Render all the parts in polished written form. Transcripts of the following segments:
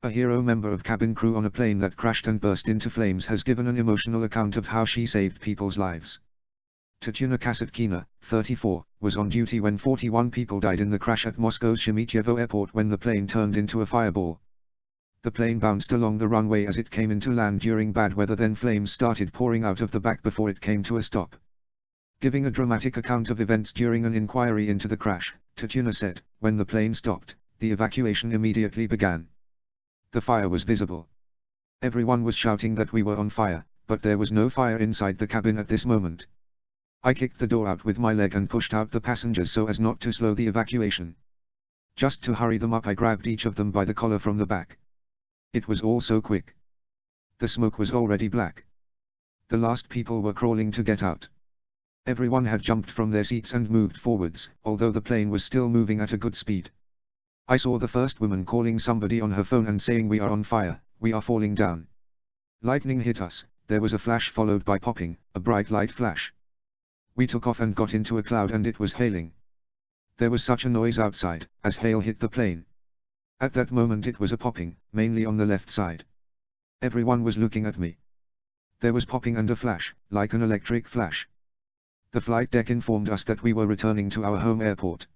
A hero member of cabin crew on a plane that crashed and burst into flames has given an emotional account of how she saved people's lives. Tatyana Kazankina, 34, was on duty when 41 people died in the crash at Moscow's Sheremetyevo airport when the plane turned into a fireball. The plane bounced along the runway as it came into land during bad weather, then flames started pouring out of the back before it came to a stop. Giving a dramatic account of events during an inquiry into the crash, Tatyana said, "When the plane stopped, the evacuation immediately began. The fire was visible. Everyone was shouting that we were on fire, but there was no fire inside the cabin at this moment. I kicked the door out with my leg and pushed out the passengers so as not to slow the evacuation. Just to hurry them up, I grabbed each of them by the collar from the back. It was all so quick. The smoke was already black. The last people were crawling to get out. Everyone had jumped from their seats and moved forwards, although the plane was still moving at a good speed. I saw the first woman calling somebody on her phone and saying, 'We are on fire, we are falling down.' Lightning hit us, there was a flash followed by popping, a bright light flash. We took off and got into a cloud and it was hailing. There was such a noise outside, as hail hit the plane. At that moment it was a popping, mainly on the left side. Everyone was looking at me. There was popping and a flash, like an electric flash. The flight deck informed us that we were returning to our home airport.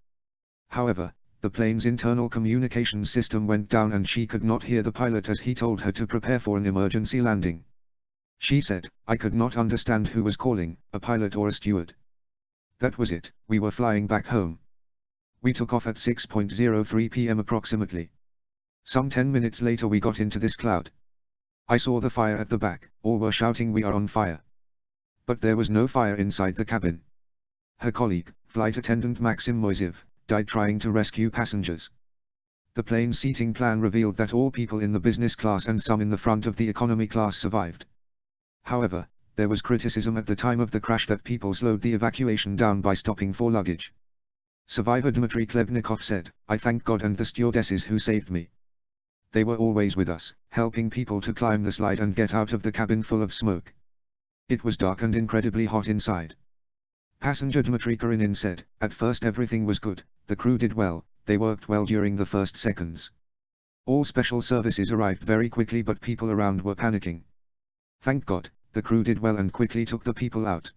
However, the plane's internal communications system went down and she could not hear the pilot as he told her to prepare for an emergency landing. She said, 'I could not understand who was calling, a pilot or a steward.' That was it, we were flying back home. We took off at 6:03 p.m. approximately. Some 10 minutes later we got into this cloud. I saw the fire at the back, all were shouting, 'We are on fire.' But there was no fire inside the cabin. Her colleague, flight attendant Maxim Moiseev, died trying to rescue passengers. The plane's seating plan revealed that all people in the business class and some in the front of the economy class survived. However, there was criticism at the time of the crash that people slowed the evacuation down by stopping for luggage. Survivor Dmitry Klebnikov said, "I thank God and the stewardesses who saved me. They were always with us, helping people to climb the slide and get out of the cabin full of smoke. It was dark and incredibly hot inside." Passenger Dmitry Karinin said, "At first everything was good, the crew did well, they worked well during the first seconds. All special services arrived very quickly but people around were panicking. Thank God, the crew did well and quickly took the people out.